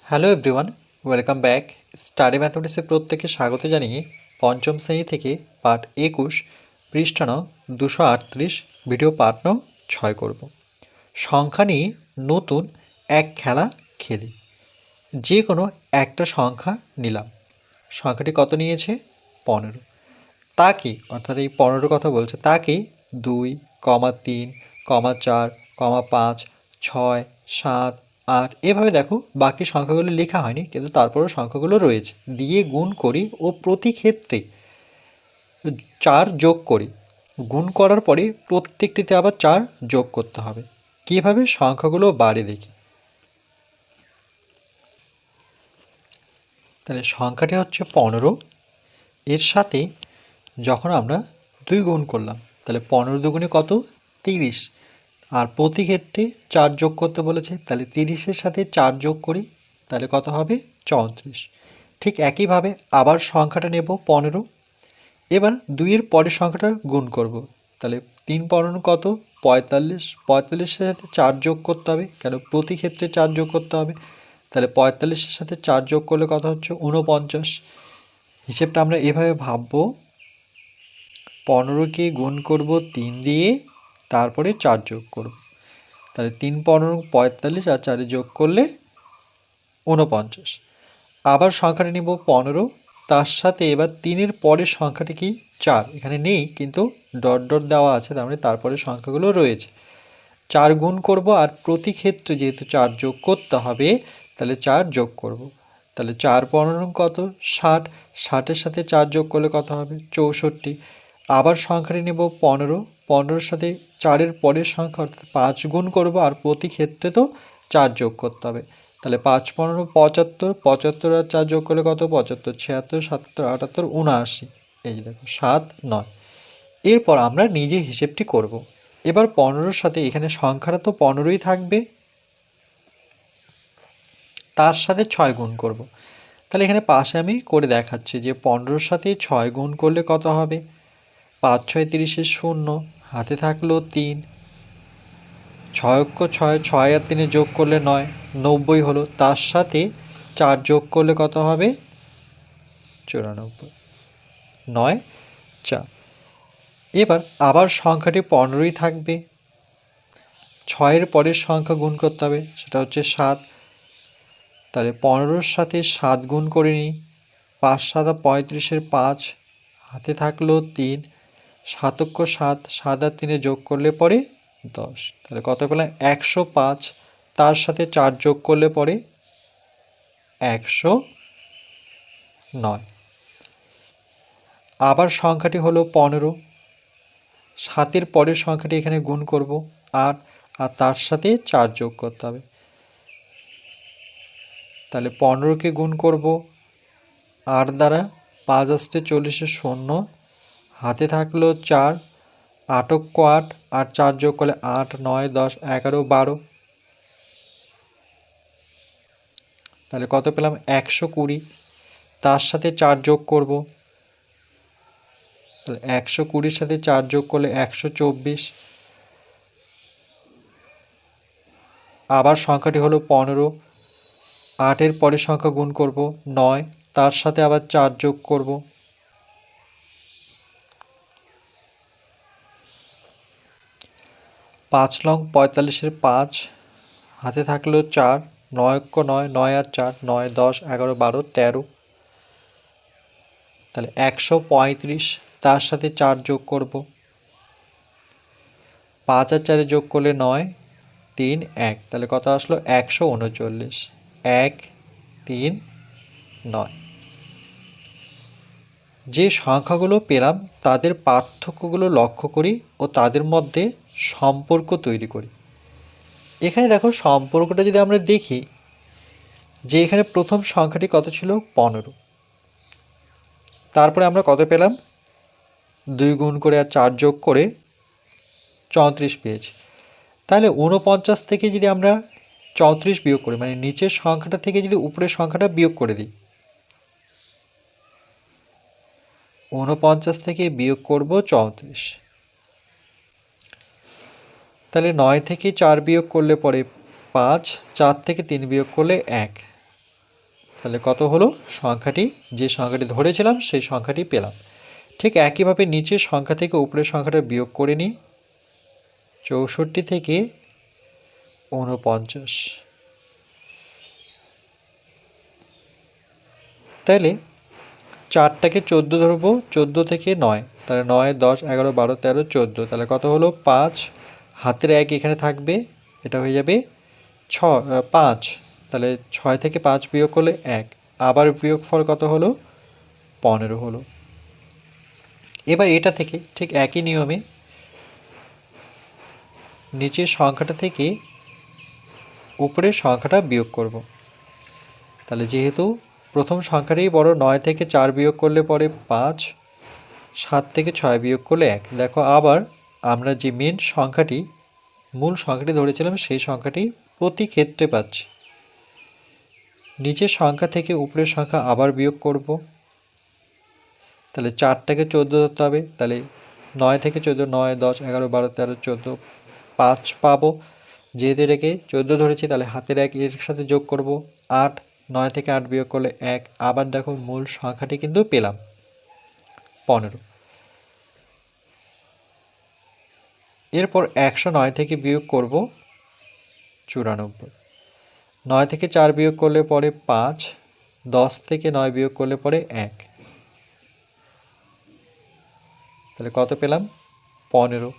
Hello everyone, welcome back. Study ম্যাথমেটিক্সে প্রত্যেককে স্বাগত জানিয়ে পঞ্চম শ্রেণী থেকে পাঠ 21 পৃষ্ঠা নং 238 ভিডিও পাঠ নং 6 করব। সংখ্যা নিয়ে নতুন এক খেলা খেলি। যে কোনো একটা সংখ্যা নিলাম। সংখ্যাটি কত নিয়েছে? 15। তাকে, অর্থাৎ এই 15 কথা বলছে, তাকে 2, 3, 4, 5, 6, 7, 8 এভাবে দেখো বাকি সংখ্যাগুলো লেখা হয়নি, কিন্তু তারপরেও সংখ্যাগুলো রয়েছে দিয়ে গুণ করি ও প্রতি ক্ষেত্রে 4 যোগ করি। গুণ করার পরে প্রত্যেকটিতে আবার 4 যোগ করতে হবে। কীভাবে সংখ্যাগুলো বাড়ে দেখি। তাহলে সংখ্যাটি হচ্ছে 15, এর সাথে যখন আমরা 2 গুণ করলাম তাহলে 15 দুগুণে কত? 30। আর প্রতি ক্ষেত্রে 4 যোগ করতে বলেছে, তাহলে 30-এর সাথে 4 যোগ করি, তাহলে কত হবে? 34। ঠিক একইভাবে আবার সংখ্যাটা নেব 15। এবার 2-এর পরের সংখ্যাটা গুণ করব, তাহলে 3 15 কত? 45। 45-এর সাথে 4 যোগ করতে হবে, কেন প্রতি ক্ষেত্রে 4 যোগ করতে হবে। তাহলে 45-এর সাথে 4 যোগ করলে কত হচ্ছে? 49। হিসেবটা আমরা এভাবে ভাববো, 15কে গুণ করব 3 দিয়ে, তারপরে 4 যোগ করব, তাহলে 3 15 45 আর 4 যোগ করলে 49। আবার সংখ্যাটা নিব 15, তার সাথে এবার 3-এর পরের সংখ্যাটি কি? 4। এখানে নেই কিন্তু ডট ডট দেওয়া আছে, তার মানে তারপরে সংখ্যাগুলো রয়েছে। 4 গুণ করব আর প্রতি ক্ষেত্রে যেহেতু 4 যোগ করতে হবে, তাহলে 4 যোগ করব, তাহলে 4 15 কত? 60। 60-এর সাথে 4 যোগ করলে কত হবে? 64। আবার সংখ্যাটি নেব 15, 15-এর সাথে 4-এর পরের সংখ্যা অর্থাৎ 5 গুণ করব আর প্রতি ক্ষেত্রে তো 4 যোগ করতে হবে, তাহলে 5 15 75, 75 আর 4 যোগ করলে কত? 75, 76, 77, 78, 79। এই যে দেখো 7 9। এরপর আমরা নিজে হিসেবটি করব। এবার 15-এর সাথে এখানে সংখ্যাটা তো 15ই থাকবে, তার সাথে 6 গুণ করব। তাহলে এখানে পাশে আমি করে দেখাচ্ছি যে 15-এর সাথে 6 গুণ করলে কত হবে? 5 6 30 শূন্য, হাতে থাকলো 3, 6 অক্ষ 6, 6 আর 3 যোগ করলে 9, 90 হলো। তার সাথে 4 যোগ করলে কত হবে? 94, 9 4। এবার আবার সংখ্যাটি 15ই থাকবে, 6-এর পরের সংখ্যা গুণ করতে হবে, সেটা হচ্ছে 7। তাহলে 15-এর সাথে 7 গুণ করে নিই, 5 7 35-এর 5, হাতে থাকলো 3, 7 অক্ষ 7, 7 আর 3 যোগ করলে পরে 10, তাহলে কত পেলাম? 105। তার সাথে 4 যোগ করলে পরে 109। আবার সংখ্যাটি হলো 15, 7-এর পরের সংখ্যাটি এখানে গুণ করব 8, আর তার সাথে 4 যোগ করতে হবে, তাহলে 15কে গুণ করব 8 দ্বারা, 5 আসতে 40 শূন্য, হাতে থাকলো 4, 8 অক্ষ 8 আর 4 যোগ করলে 8 9 10 11 12, তাহলে কত পেলাম? 120। তার সাথে 4 যোগ করব, তাহলে 120-এর সাথে 4 যোগ করলে 124। আবার সংখ্যাটি হলো 15, 8-এর পরের সংখ্যা গুণ করব 9, তার সাথে আবার 4 যোগ করব, পাঁচ লং 45-এর 5, হাতে থাকলো 4, 9 অক্ষ 9, 9 আর 4 9 10 11 12 13, তাহলে 135। তার সাথে 4 যোগ করব, 5 আর 4 যোগ করলে 9 3 1, তাহলে কত আসলো? 139। 1 3 9। যে সংখ্যাগুলো পেলাম তাদের পার্থক্যগুলো লক্ষ্য করি ও তাদের মধ্যে সম্পর্ক তৈরি করি। এখানে দেখো সম্পর্কটা যদি আমরা দেখি, যে এখানে প্রথম সংখ্যাটি কত ছিল? 15। তারপরে আমরা কত পেলাম? 2 গুণ করে আর 4 যোগ করে 34 পেয়েছি। তাহলে 49 থেকে যদি আমরা 34 বিয়োগ করি, মানে নিচের সংখ্যাটা থেকে যদি উপরের সংখ্যাটা বিয়োগ করে দিই, 49 থেকে বিয়োগ করব 34, তাহলে 9 থেকে 4 বিয়োগ করলে পরে 5, 4 থেকে 3 বিয়োগ করলে 1, তাহলে কত হলো? সংখ্যাটি, যে সংখ্যাটি ধরেছিলাম সেই সংখ্যাটি পেলাম। ঠিক একইভাবে নিচের সংখ্যা থেকে উপরের সংখ্যাটা বিয়োগ করে নিই। 64 থেকে 49। তাহলে 4টাকে 14 ধরবো, 14 থেকে 9, তাহলে 9, 10, 11, 12, 13, 14, তাহলে কত হলো? 5, হাতের 1 এখানে থাকবে, এটা হয়ে যাবে 5, তাহলে 6 থেকে 5 বিয়োগ করলে 1, আবার বিয়োগফল কত হলো? 15 হলো। এবার এটা থেকে ঠিক একই নিয়মে নিচের সংখ্যাটা থেকে উপরের সংখ্যাটা বিয়োগ করব। তাহলে যেহেতু প্রথম সংখ্যাটাই বড়, 9 থেকে 4 বিয়োগ করলে পরে 5, 7 থেকে 6 বিয়োগ করলে 1। দেখো আবার আমরা যে মেন সংখ্যাটি, মূল সংখ্যাটি ধরেছিলাম সেই সংখ্যাটি প্রতি ক্ষেত্রে পাচ্ছি। নিচের সংখ্যা থেকে উপরের সংখ্যা আবার বিয়োগ করব। তাহলে 4টাকে 14 ধরতে হবে, তাহলে 9 থেকে 14, 9, 10, 11, 12, 13, 14, 5 পাবো। যেহেতু এটাকে 14 ধরেছি তাহলে হাতের 1 এর সাথে যোগ করব 8, 9 থেকে 8 বিয়োগ করলে 1, আবার দেখো মূল সংখ্যাটি কিন্তু পেলাম 15। এরপর 109 থেকে বিয়োগ করব 94, 9 থেকে 4 বিয়োগ করলে পরে 5, 10 থেকে 9 বিয়োগ করলে পরে 1, তাহলে কত পেলাম? 15।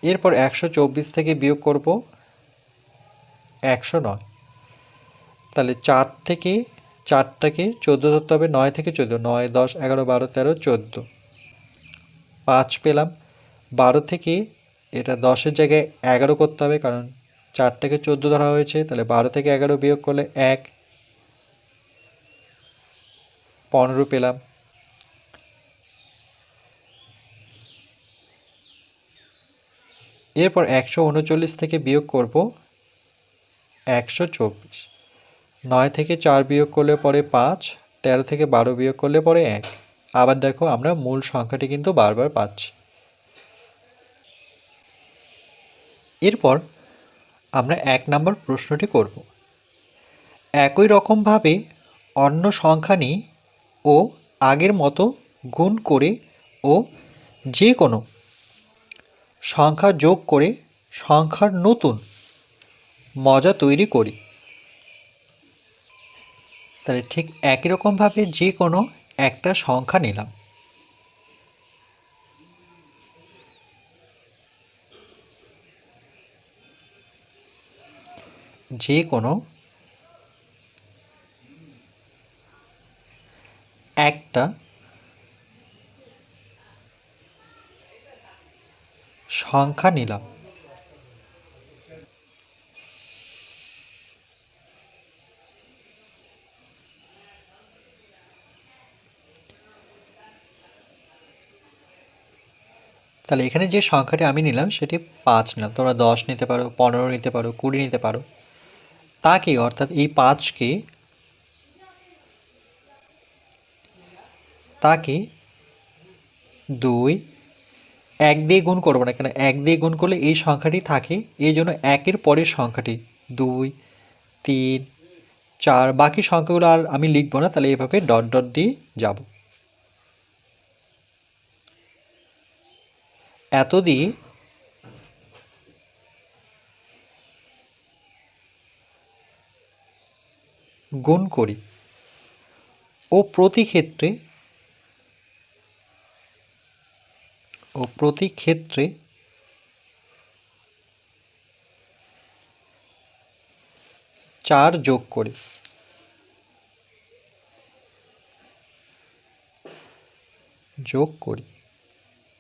এরপর 124 থেকে বিয়োগ করব 109, তাহলে 4টাকে 14 ধরতে হবে, 9 থেকে 14, 9, 10, 11, 12, 13, 14, 5 পেলাম। 12 থেকে এটা 10-এর জায়গায় 11 করতে হবে, কারণ 4টাকে 14 ধরা হয়েছে, তাহলে 12 থেকে 11 বিয়োগ করলে 1, 15 পেলাম। এরপর 139 থেকে বিয়োগ করব 124, 9 থেকে 4 বিয়োগ করলে পরে 5, 13 থেকে 12 বিয়োগ করলে পরে 1, আবার দেখো আমরা মূল সংখ্যাটি কিন্তু বারবার পাচ্ছি। এরপর আমরা 1 নম্বর প্রশ্নটি করব। একই রকমভাবে অন্য সংখ্যা নিই ও আগের মতো গুণ করে ও যে কোনো সংখ্যা যোগ করে সংখ্যার নতুন মজা তৈরি করি। তাহলে ঠিক একই রকমভাবে যে কোনো একটা সংখ্যা নিলাম, যে কোনো একটা সংখ্যা নিলাম, তাহলে এখানে যে সংখ্যাটি আমি নিলাম সেটি 5 নিলাম, তোমরা 10 নিতে পারো, 15 নিতে পারো, 20 নিতে পারো। তাকে অর্থাৎ এই 5কে তাকে 2, 1 দিয়ে গুণ করবো না, কেন 1 দিয়ে গুণ করলে এই সংখ্যাটি থাকে, এই জন্য 1-এর পরের সংখ্যাটি 2, 3, 4, বাকি সংখ্যাগুলো আর আমি লিখবো না, তাহলে এভাবে ডট ডট দিয়ে যাব। এত দিয়ে গুণ করি ও প্রতি ক্ষেত্রে 4 যোগ করি।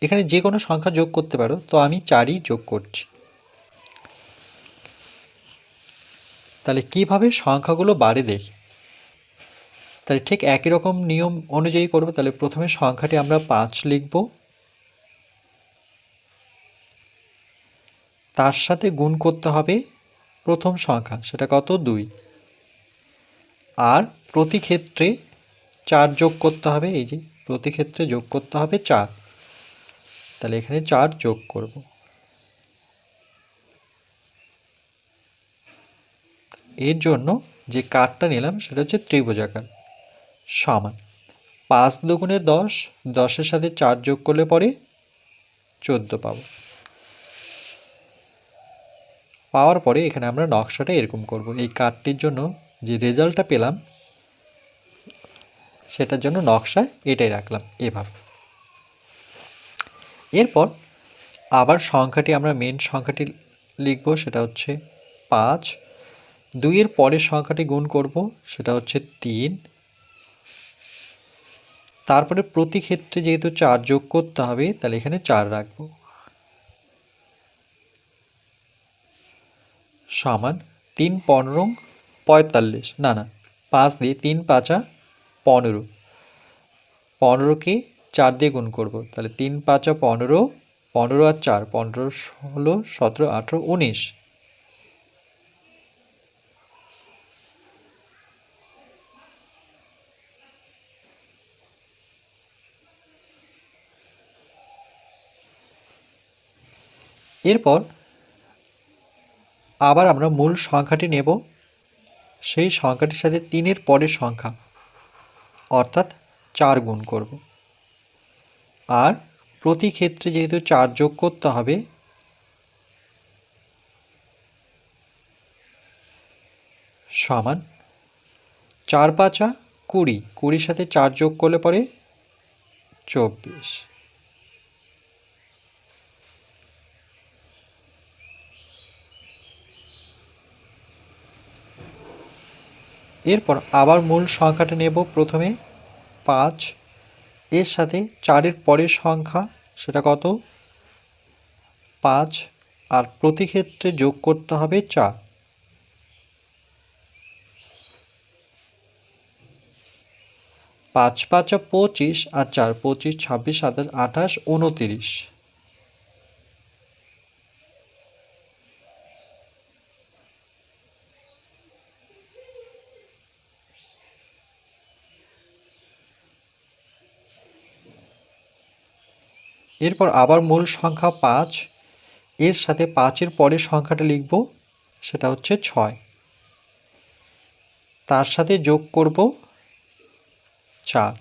এখানে যে কোনো সংখ্যা যোগ করতে পারো, তো আমি 4ই যোগ করছি। তাহলে কিভাবে সংখ্যাগুলো বাড়ে দেখি। তাহলে ঠিক একই রকম নিয়ম অনুযায়ী করব। তাহলে প্রথমে সংখ্যাটি আমরা 5 লিখব, তার সাথে গুণ করতে হবে প্রথম সংখ্যা, সেটা কত? 2, আর প্রতি ক্ষেত্রে 4 যোগ করতে হবে, এই যে প্রতি ক্ষেত্রে যোগ করতে হবে 4, তাহলে এখানে 4 যোগ করব। এর জন্য যে কাঠটা নিলাম সেটা হচ্ছে ত্রিভুজাকার, সমান 5 দুগুণে 10, 10-এর সাথে 4 যোগ করলে পরে 14 পাবো। পাওয়ার পরে এখানে আমরা নকশাটা এরকম করব। এই কাঠটির জন্য যে রেজাল্টটা পেলাম সেটার জন্য নকশা এটাই রাখলাম এভাবে। এরপর আবার সংখ্যাটি আমরা মেন সংখ্যাটি লিখব, সেটা হচ্ছে 5। 2-এর পরের সংখ্যাটি গুণ করব, সেটা হচ্ছে 3। তারপরে প্রতি ক্ষেত্রে যেহেতু 4 যোগ করতে হবে তাহলে এখানে 4 রাখব, সমান 3 15 45, না 5 দিয়ে 3 5 15, 15কে 4 দিয়ে গুণ করব, তাহলে 3 5 15, 15 আর 4 15, 16 17 18 19। এরপর আবার আমরা মূল সংখ্যাটি নেব, সেই সংখ্যাটির সাথে 3-এর পরের সংখ্যা অর্থাৎ 4 গুণ করব, আর প্রতি ক্ষেত্রে যেহেতু 4 যোগ করতে হবে সমান 4 5 20, 20-র সাথে 4 যোগ করলে পরে 24। এরপর আবার মূল সংখ্যাটা নেব, প্রথমে 5, এর সাথে 4-এর পরের সংখ্যা সেটা কত 5, আর প্রতি ক্ষেত্রে যোগ করতে হবে 4, 5 5 25 আর 4 25 26 27 28 29। এরপর আবার মূল সংখ্যা 5, এর সাথে 5-এর পরের সংখ্যাটা লিখব, সেটা হচ্ছে 6, তার সাথে যোগ করব 4,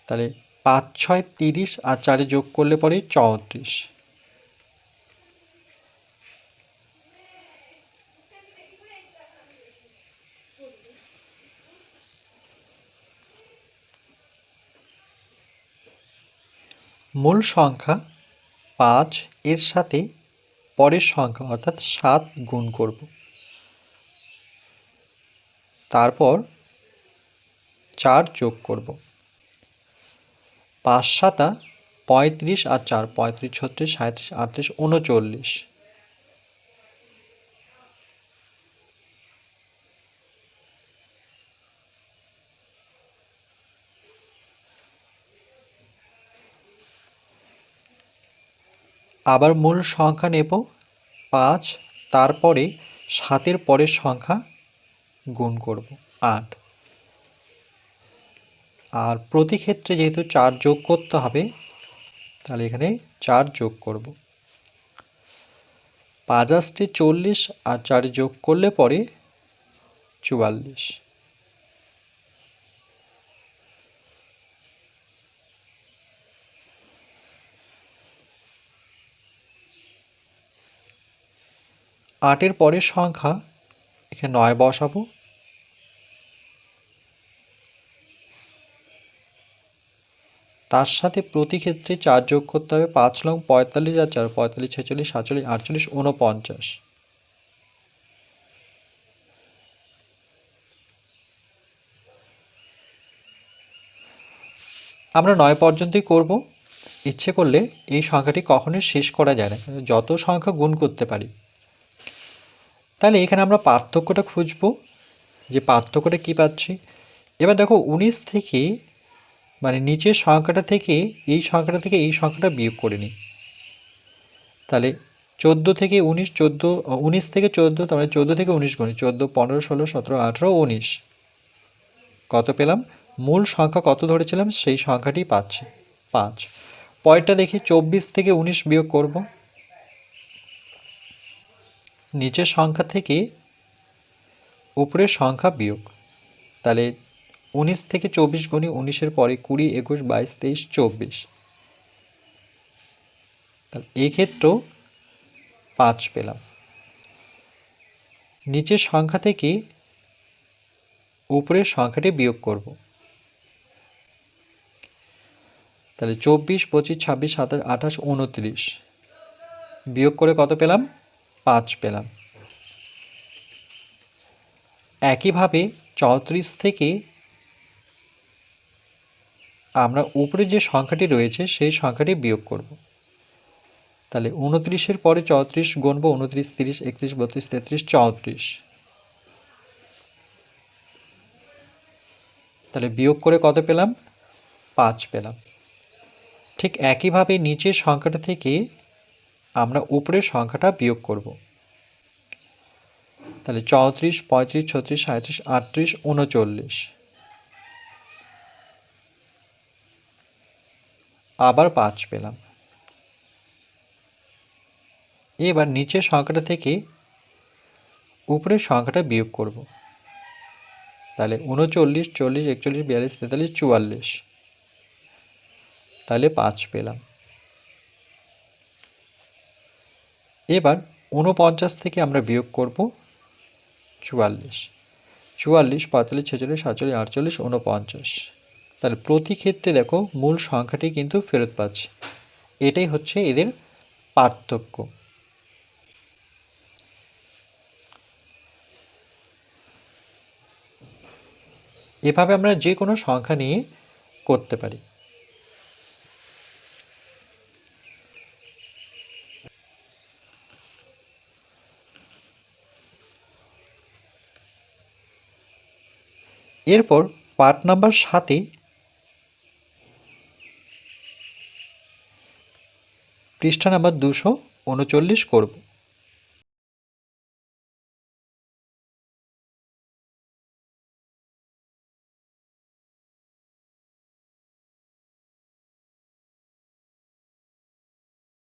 তাহলে 5 6 30 আর 4-এ যোগ করলে পরে 34। মূল সংখ্যা 5, এর সাথে পরের সংখ্যা অর্থাৎ 7 গুণ করব, তারপর 4 যোগ করব, 5 7 35 আর 4 35 36 37 38 39। আবার মূল সংখ্যা নেব 5, তারপরে 7-এর পরের সংখ্যা গুণ করব 8, আর প্রতি ক্ষেত্রে যেহেতু 4 যোগ করতে হবে তাহলে এখানে 4 যোগ করব, 5 আসতে 40 আর 4 যোগ করলে পরে 44। আটের পরের সংখ্যা এখানে 9 বসাবো, তার সাথে প্রতি ক্ষেত্রে 4 যোগ করতে হবে, 5 লং 45 আর 4 45 46 47 48 49। আমরা 9 পর্যন্তই করব, ইচ্ছে করলে এই সংখ্যাটি কখনোই শেষ করা যায় না, যত সংখ্যা গুণ করতে পারি। তাহলে এখানে আমরা পার্থক্যটা খুঁজব, যে পার্থক্যটা কি পাচ্ছি। এবার দেখো 19 থেকে মানে নিচের সংখ্যাটা থেকে এই সংখ্যাটা বিয়োগ করে নিই, তাহলে 14 থেকে 19, 19 থেকে 14, তার মানে 14 থেকে 19 গুণি 14 15 16 17 18 19। কত পেলাম? মূল সংখ্যা কত ধরেছিলাম সেই সংখ্যাটি পাচ্ছি 5। পরেরটা দেখি, 24 থেকে 19 বিয়োগ করব, নিচের সংখ্যা থেকে উপরের সংখ্যা বিয়োগ। তাহলে 19 থেকে 24 গুণি 19-এর পরে 20, 21, 22, 23, 24। তাহলে এক্ষেত্রেও 5 পেলাম। নিচের সংখ্যা থেকে উপরের সংখ্যাটি বিয়োগ করব। তাহলে 24, 25, 26, 27, 28, 29 বিয়োগ করে কত পেলাম? 5 পেলাম। একইভাবে 34 থেকে আমরা উপরে যে সংখ্যাটি রয়েছে সেই সংখ্যাটি বিয়োগ করব। তাহলে 29-এর পরে 34 গুনব, 29, 30, 31, 32, 33, 34। তাহলে বিয়োগ করে কত পেলাম? 5 পেলাম। ঠিক একইভাবে নিচের সংখ্যাটা থেকে আমরা উপরের সংখ্যাটা বিয়োগ করব। তাহলে 34, 35, 36, 37, 38, 39 আবার 5 পেলাম। এবার নিচের সংখ্যাটা থেকে উপরের সংখ্যাটা বিয়োগ করব। তাহলে 39, 40, 41, 42, 43, 44 তাহলে 5 পেলাম। এবার 49 থেকে আমরা বিয়োগ করব 44, 44, 45, 46, 47, 48, 49। তাহলে প্রতি ক্ষেত্রে দেখো মূল সংখ্যাটি কিন্তু ফেরত পাচ্ছে। এটাই হচ্ছে এদের পার্থক্য। এভাবে আমরা যে কোনো সংখ্যা নিয়ে করতে পারি। এরপর পার্ট নাম্বার 7-এ পৃষ্ঠা নাম্বার 239 করব।